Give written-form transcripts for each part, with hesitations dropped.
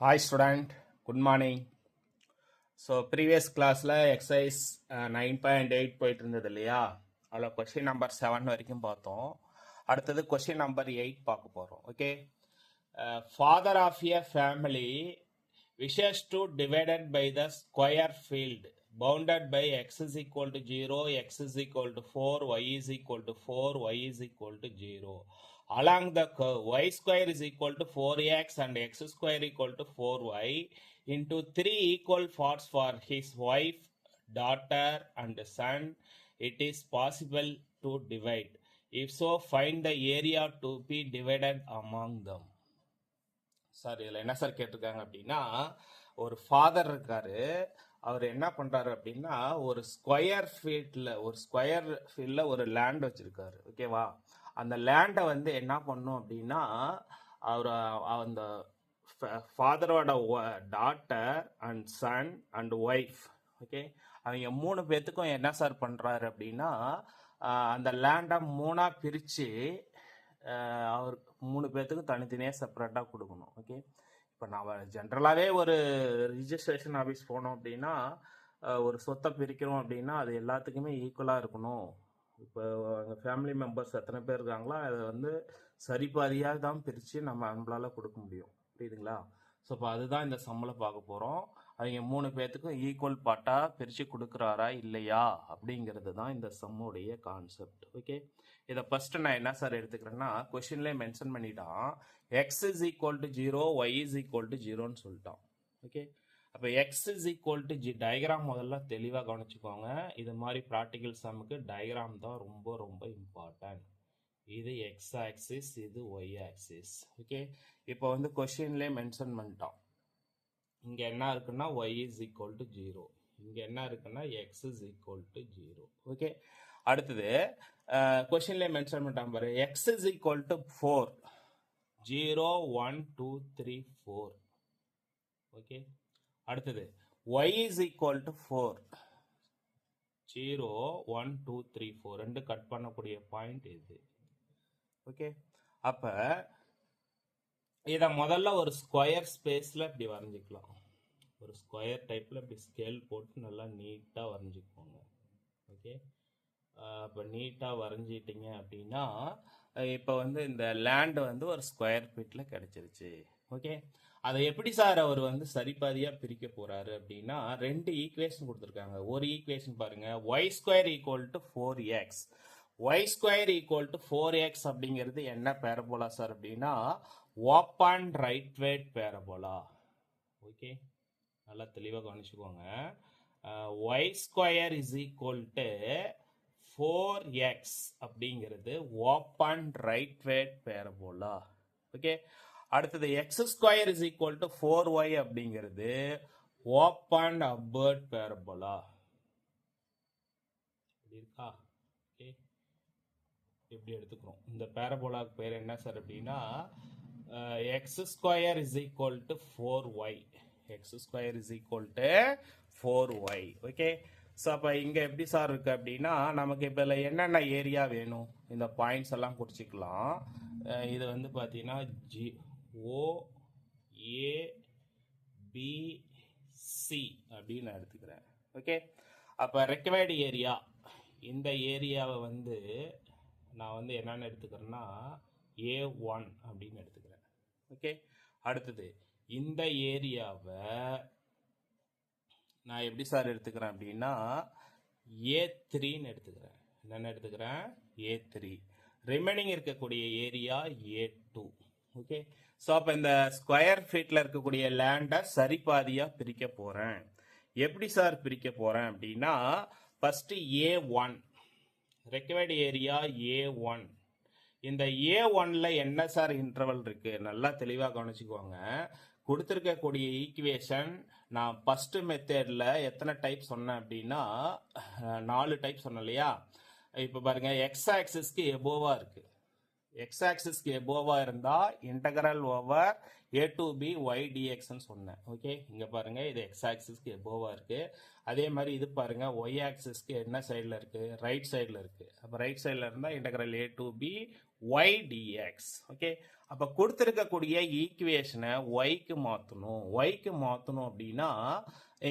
Hi student, good morning. So previous classல exercise 9.8 போயிட்டு இருந்தது இல்லையா, அதில் question number 7 வரைக்கும் பார்த்தோம். அடுத்தது question number 8 பார்க்க போகிறோம். Okay, father of a family wishes to divided by the square field bounded by x is equal to 0, x is equal to 4, y is equal to 4, y is equal to 0. Along the curve, y square is equal to 4x and x square equal to 4y into 3 equal parts for his wife, daughter and son. It is possible to divide. If so, find the area to be divided among them. Sir இதில் என்ன sir கேட்டிருக்காங்க அப்படின்னா, ஒரு father இருக்காரு, அவர் என்ன பண்ணுறாரு அப்படின்னா ஒரு ஸ்கொயர் ஃபீல்டில் ஒரு லேண்ட் வச்சுருக்காரு. ஓகேவா, அந்த லேண்டை வந்து என்ன பண்ணும் அப்படின்னா அவர் அந்த ஃபாதரோட daughter and son and wife, okay, அவங்க 3 பேர்த்துக்கும் என்ன சார் பண்ணுறாரு அப்படின்னா அந்த லேண்டை 3ஆக பிரித்து அவர் 3 பேர்த்துக்கும் தனித்தனியாக செப்பரேட்டாக கொடுக்கணும். ஓகே, இப்போ நான் ஜென்ரலாகவே ஒரு ரிஜிஸ்ட்ரேஷன் ஆஃபீஸ் போனோம் அப்படின்னா ஒரு சொத்தை பிரிக்கிறோம் அப்படின்னா அது எல்லாத்துக்குமே ஈக்குவலாக இருக்கணும். இப்போ எங்கள் ஃபேமிலி மெம்பர்ஸ் எத்தனை பேர் இருக்காங்களோ அதை வந்து சரிபாதியாக தான் பிரித்து நம்மளால் கொடுக்க முடியும். புரியுதுங்களா? ஸோ இப்போ அதுதான் இந்த சம்மில் பார்க்க போகிறோம். அவங்க 3 பேர்த்துக்கும் ஈக்குவல் பார்ட்டாக பிரித்து கொடுக்குறாரா இல்லையா அப்படிங்கிறது தான் இந்த சம்முடைய கான்செப்ட். ஓகே, இதை ஃபஸ்ட்டு நான் என்ன சார் எடுத்துக்கிறேன்னா கொஷின்லேயே மென்ஷன் பண்ணிட்டான், x is equal to 0, y is equal to 0ன்னு சொல்லிட்டான். ஓகே, அப்போ x is equal to diagram முதல்ல தெளிவாக கவனிச்சுக்கோங்க. இது மாதிரி ப்ராக்டிக்கல் சம்முக்கு டயக்ராம் தான் ரொம்ப ரொம்ப இம்பார்ட்டன்ட். இது எக்ஸ் ஆக்சிஸ், இது ஒய் ஆக்சிஸ். ஓகே, இப்போ வந்து கொஷின்லேயே மென்ஷன் பண்ணிட்டோம், இங்கே என்ன இருக்குன்னா ஒய் இஸ் ஈக்குவல் டு 0, இங்கே என்ன இருக்குன்னா X is equal to 0. Okay, அடுத்தது கொஷின்லேயே மென்ஷன் பண்ணிட்டான் பாரு, X is equal to 4, 0 1 2 3 4. Okay, அடுத்தது ஒய் இஸ் ஈக்குவல் டு 4, 0 1 2 3 4. ரெண்டு கட் பண்ணக்கூடிய பாயிண்ட் இது. ஓகே, அப்போ இதை முதல்ல ஒரு ஸ்கொயர் ஸ்பேஸில் இப்படி வரைஞ்சிக்கலாம். ஒரு ஸ்கொயர் டைப்பில் இப்படி ஸ்கேல் போட்டு நல்லா நீட்டாக வரைஞ்சிக்கோங்க. ஓகே, இப்போ நீட்டாக வரைஞ்சிட்டிங்க அப்படின்னா இப்போ வந்து இந்த லேண்டு வந்து ஒரு ஸ்கொயர் ஃபீட்டில் கிடச்சிருச்சு. ஓகே, அதை எப்படி சார் அவர் வந்து சரிபாதியாக பிரிக்க போகிறாரு அப்படின்னா 2 ஈக்குவேஷன் கொடுத்துருக்காங்க. ஒரு ஈக்குவேஷன் பாருங்கள், y square equal to 4x, y square equal to 4x அப்படிங்கிறது என்ன பேரபோலா சார் அப்படின்னா open rightward parabola. Okay, நல்லா தெளிவாக கவனிச்சுக்கோங்க. Y square is equal to 4x அப்படிங்கிறது open rightward parabola. Okay, அடுத்தது x square is equal to 4y அப்படிங்கிறது open upward parabola. இருக்கா? ஓகே, எப்படி எடுத்துக்கிறோம் இந்த பேரபோலாக்கு பேர் என்ன சார் அப்படின்னா x square is equal to 4y, x square is equal to 4y. Okay, so அப்போ இங்கே எப்படி சார் இருக்கு அப்படின்னா நமக்கு இப்போ இதில் என்னென்ன ஏரியா வேணும் இந்த பாயிண்ட்ஸ் எல்லாம் குறிச்சிக்கலாம். இது வந்து பார்த்தீங்கன்னா OABC அப்படின்னு நான் எடுத்துக்கிறேன். ஓகே, அப்போ ரெக்கவர்டு ஏரியா, இந்த ஏரியாவை வந்து நான் வந்து என்னென்னு எடுத்துக்கிறேன்னா A1 அப்படின்னு எடுத்துக்கிறேன். ஓகே, அடுத்தது இந்த ஏரியாவை நான் எப்படி சார் எடுத்துக்கிறேன் அப்படின்னா A3ன்னு எடுத்துக்கிறேன். என்னென்ன எடுத்துக்கிறேன்? A3. ரிமைனிங் இருக்கக்கூடிய ஏரியா A2. ஓகே, ஸோ அப்போ இந்த ஸ்கொயர் ஃபீட்டில் இருக்கக்கூடிய லேண்டை சரிபாதியாக பிரிக்க போகிறேன். எப்படி சார் பிரிக்க போகிறேன் அப்படின்னா first A1 recovered area A1. இந்த A1ல என்ன சார் இன்டர்வல் இருக்கு நல்லா தெளிவாக கவனிச்சுக்குவாங்க. கொடுத்துருக்கக்கூடிய ஈக்குவேஷன் நான் ஃபஸ்ட்டு மெத்தடில் எத்தனை டைப் சொன்னேன் அப்படின்னா 4 டைப் சொன்னேன் இல்லையா. இப்போ பாருங்க, எக்ஸ் ஆக்சிஸ்க்கு எபோவாக இருக்கு. எக்ஸ் ஆக்சிஸ்க்கு எபோவாக இருந்தால் integral over a to b y dxன்னு சொன்னேன். ஓகே, இங்கே பாருங்கள், இது எக்ஸ் ஆக்சிஸ்க்கு எபோவாக இருக்குது. அதே மாதிரி இது பாருங்கள், ஒய் ஆக்சிஸ்க்கு என்ன சைடில் இருக்குது? ரைட் சைடில் இருக்குது. அப்போ ரைட் சைடில் இருந்தால் integral a to b y dx. Okay, அப்போ கொடுத்துருக்கக்கூடிய ஈக்குவேஷனை ஒய்க்கு மாற்றணும். ஒய்க்கு மாற்றணும் அப்படின்னா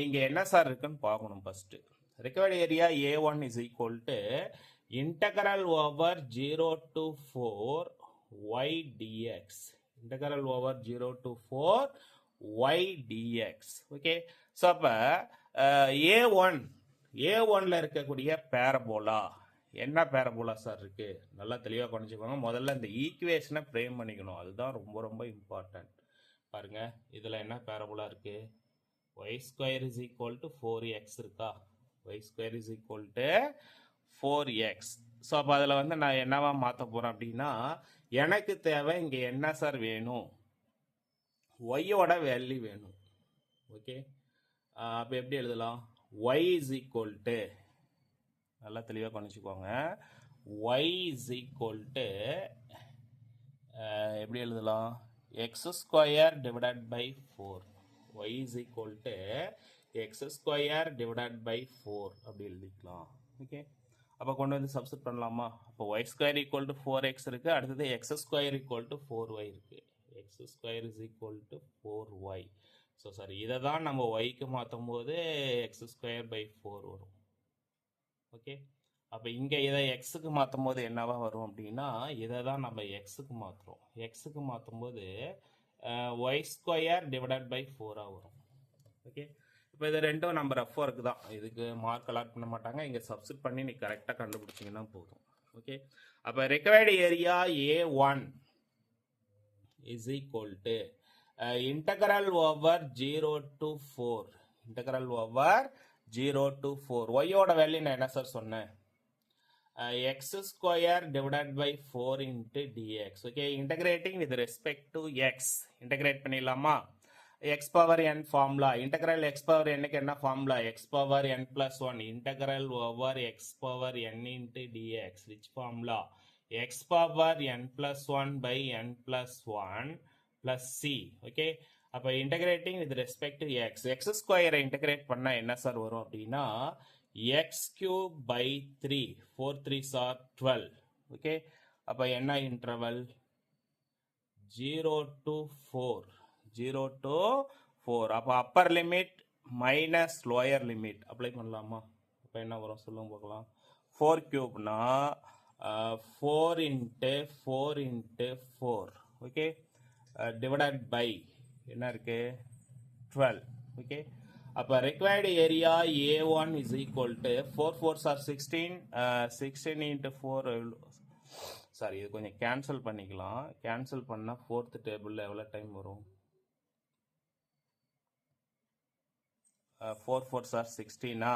இங்கே என்ன சார் இருக்குன்னு பார்க்கணும். First required area A1 is equal to integral over 0 to 4 y dx. Integral over 0 to 4 y dx. Okay, so அப்போ A1ல இருக்கக்கூடிய பேரபோலா என்ன பேரபோலா சார் இருக்கு? நல்லா தெளிவாக கவனிச்சுக்கோங்க. முதல்ல இந்த ஈக்குவேஷனை ஃப்ரேம் பண்ணிக்கணும், அதுதான் ரொம்ப ரொம்ப இம்பார்ட்டன்ட். பாருங்க, இதில் என்ன பேரபோலா இருக்கு? y square is equal to 4x இருக்கா? y square is equal to 4x. So அப்போ அதில் வந்து நான் என்னவா மாற்ற போகிறேன் அப்படின்னா, எனக்கு தேவை இங்கே என்ன சார் வேணும்? ஒய்யோட வேல்யூ வேணும். ஓகே, அப்போ எப்படி எழுதலாம்? y இஸ் ஈக்குவல் டு, நல்லா தெளிவாக கவனிச்சுக்கோங்க, y இஸ் ஈக்குவல் டு எப்படி எழுதலாம்? X square divided by 4. y is equal to x square divided by 4 அப்படி எழுதிக்கலாம். ஓகே, அப்போ கொண்டு வந்து சப்ஸ்டிட் பண்ணலாமா? அப்போ Y square equal to 4x இருக்குது. அடுத்தது x square equal to 4y இருக்குது. X square is equal to 4y. So sorry, இதை தான் நம்ம ஒய்க்கு மாற்றும் போது எக்ஸ் ஸ்கொயர் பை 4 வரும். ஓகே, அப்போ இங்கே இதை எக்ஸுக்கு மாற்றும் போது என்னவா வரும் அப்படின்னா, இதை தான் நம்ம எக்ஸுக்கு மாற்றுறோம். எக்ஸுக்கு மாற்றும் போது ஒய் ஸ்கொயர் டிவைடட் பை 4 வரும். ஓகே, இப்போ இது ரெண்டும் நம்ம ரஃப் ஒர்க்கு தான், இதுக்கு மார்க் அலாட் பண்ண மாட்டாங்க. இங்கே சப்ஸ்டிட் பண்ணி நீ கரெக்டாக கண்டுபிடிச்சிங்கன்னா போதும். ஓகே, அப்போ required area A1 is equal to integral over 0 to 4. Integral over 0 to 4. ஒய்யோட வேல்யூ நான் என்ன சார் சொன்னேன்? X square divided by 4 into dx. Okay, integrating with respect to x. Integrate பண்ணிடலாமா? X power n formula. Integral x power என்னக்கு என்ன formula? X power n plus 1 integral over x power n into dx. Which formula? X power n plus 1 by n plus 1 plus c. Okay, அப்போ integrating with respect to x. X ஸ்கொயரை integrate பண்ணால் என்ன sir வரும் அப்படின்னா, x cube by 3. 4 3s are 12. Okay, அப்போ என்ன interval? 0 to 4. 0 to 4. அப்போ upper limit minus lower limit apply பண்ணலாமா? அப்போ என்ன வரும் சொல்லுங்க பார்க்கலாம். 4 கியூப்னா 4 into 4 into 4. Okay, divided by என்ன இருக்கு? 12. ஓகே, அப்போ required area A1 is equal to 4 4s are 16. 16 into 4. Sorry, இது கொஞ்சம் கேன்சல் பண்ணிக்கலாம். கேன்சல் பண்ணால் ஃபோர்த் டேபிளில் எவ்வளோ டைம் வரும்? 4 4s are 16.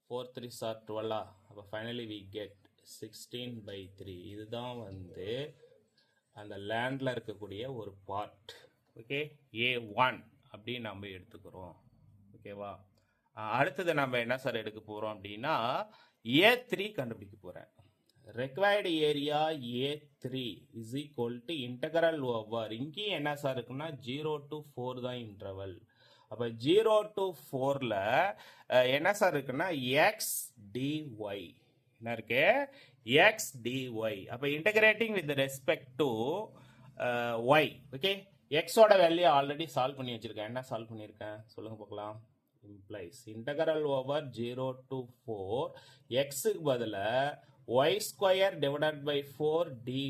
4 3s are 12. அப்போ ஃபைனலி we get 16/3. இதுதான் வந்து அந்த லேண்டில் இருக்கக்கூடிய ஒரு பார்ட். ஓகே, A1 அப்படின்னு நம்ம எடுத்துக்கிறோம். ஓகேவா, அடுத்தது நம்ம என்ன சார் எடுக்க போகிறோம் அப்படின்னா, A3 கண்டுபிடிக்க போகிறேன். required area A3 is equal to integral over, இங்கேயும் என்ன சார் இருக்குன்னா 0 to 4 தான் இன்டர்வல். அப்போ 0 to 4ல என்ன சார் இருக்குன்னா x dy. என்ன இருக்கு? x dy. அப்போ integrating with respect to y. Okay, எக்ஸோட வேல்யூ ஆல்ரெடி சால்வ் பண்ணி வச்சிருக்கேன். என்ன சால்வ் பண்ணியிருக்கேன் சொல்லுங்க பார்க்கலாம். இம்ப்ளைஸ் இன்டகரல் ஓவர் 0 to 4 எக்ஸுக்கு பதிலாக y square divided by 4 dy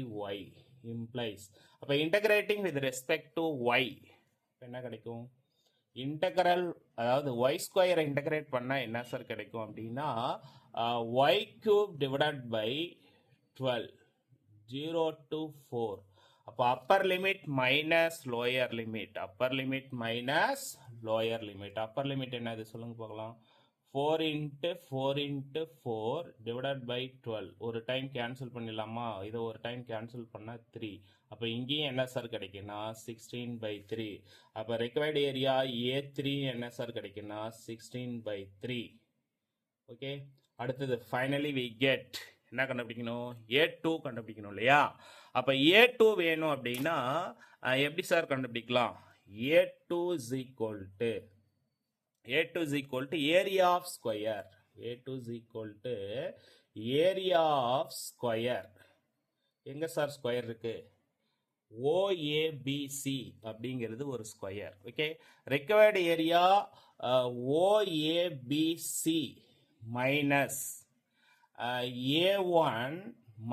implies. அப்போ integrating with respect to y என்ன கிடைக்கும்? இன்டகரல், அதாவது y ஸ்கொயரை இன்டகிரேட் பண்ணால் என்ன சார் கிடைக்கும் அப்படின்னா y cube divided by 12. 0 to 4. அப்போ upper limit minus lower limit. Upper limit minus lower limit. Upper limit என்னது சொல்லுங்க பார்க்கலாம். 4 இன்ட்டு 4 இன்ட்டு 4 டிவைடட் பை 12. ஒரு டைம் கேன்சல் பண்ணிடலாமா? இதை ஒரு டைம் கேன்சல் பண்ணால் 3. அப்போ இங்கேயும் என்ன சார் கிடைக்குன்னா 16/3. அப்போ ரெக்வயர்டு ஏரியா A3 என்ன சார் கிடைக்குன்னா 16/3. ஓகே, அடுத்தது ஃபைனலி வி கெட் என்ன கண்டுபிடிக்கணும்? A2 கண்டுபிடிக்கணும் இல்லையா? அப்போ A2 வேணும் அப்படின்னா எப்படி சார் கண்டுபிடிக்கலாம்? A2 is equal to area of square. A2 is equal to area of square எங்க சார் ஸ்கொயர் இருக்கு? ஓஏபிசி அப்படிங்கிறது ஒரு square. Okay, required area OABC minus A one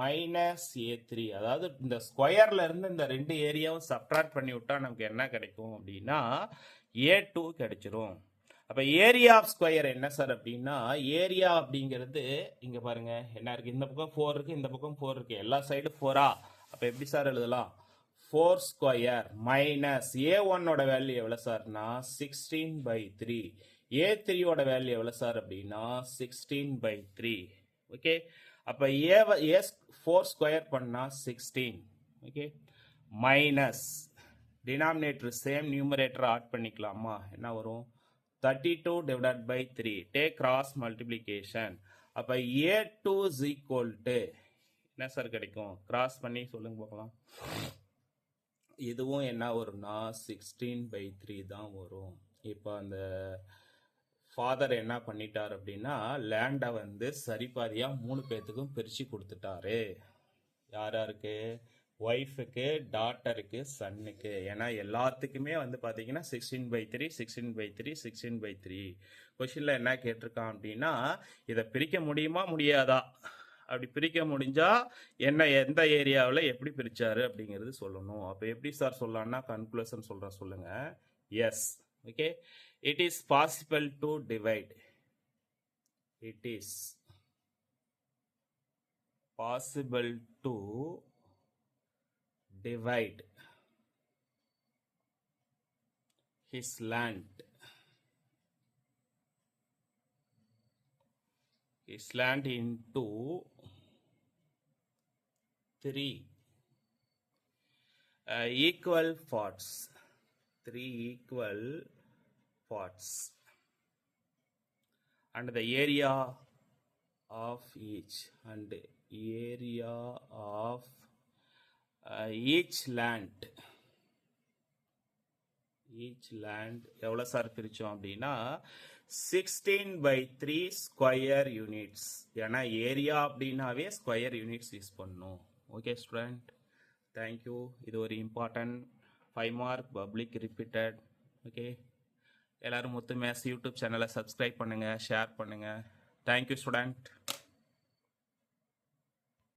minus ஏ3. அதாவது இந்த ஸ்கொயர்ல இருந்து இந்த ரெண்டு ஏரியாவும் சப்ட்ராக்ட் பண்ணி விட்டா நமக்கு என்ன கிடைக்கும் அப்படின்னா ஏ2 கிடைச்சிரும். அப்ப ஏரியா ஆஃப் ஸ்கொயர் என்ன சார் அப்படின்னா, ஏரியா அப்படிங்கிறது இங்க பாருங்க என்ன இருக்கு, இந்த பக்கம் 4 இருக்கு, இந்த பக்கம் 4 இருக்கு, எல்லா சைடு 4ஆ. அப்ப எப்படி சார் எழுதலாம்? 4 ஸ்கொயர் மைனஸ் ஏ1 ஓட வேல்யூ எவ்வளவு சார்னா 16/3, ஏ3 ஓட வேல்யூ எவ்வளவு சார் அப்படின்னா 16/3. ஓகே, அப்ப ஏ 4 ஸ்கொயர் பண்ணா 16. Okay, minus denominator same numerator add பண்ணிக்கலாமா? என்ன வரும்? 32 divided by 3. Take cross multiplication. அப்ப A2 is equal to என்ன சார் கிடைக்கும்? கிராஸ் பண்ணி சொல்லுங்க பார்க்கலாம். இதுவும் என்ன வரும்னா 16/3 தான் வரும். இப்போ அந்த ஃபாதர் என்ன பண்ணிட்டார் அப்படின்னா லேண்டை வந்து சரிபாதியா 3 பேத்துக்கும் பிரிச்சு கொடுத்துட்டாரு. யார் யாருக்கு? ஒய்ஃபுக்கு, டாட்டருக்கு, சன்னுக்கு. ஏன்னா எல்லாத்துக்குமே வந்து பார்த்தீங்கன்னா 16/3 16/3 16/3. கொஷினில் என்ன கேட்டிருக்கான் அப்படின்னா இதை பிரிக்க முடியுமா முடியாதா, அப்படி பிரிக்க முடிஞ்சா என்ன எந்த ஏரியாவில் எப்படி பிரிச்சாரு அப்படிங்கிறது சொல்லணும். அப்போ எப்படி சார் சொல்லலாம்னா கன்க்ளூஷன் சொல்கிறேன், சொல்லுங்க. Yes, okay, it is possible to divide. It is possible to divide his land into 3 equal parts. 3 equal parts, and the area of each each land எவ்வளவு சார் பிரிச்சோம் அப்படின்னா 16/3 ஸ்கொயர் யூனிட்ஸ். ஏன்னா area அப்படின்னாவே square units use பண்ணும். Okay student, thank you. இது ஒரு important 5 mark public repeated. Okay, எல்லாரும் முத்து maths YouTube சேனலை subscribe பண்ணுங்க, ஷேர் பண்ணுங்க. Thank you student.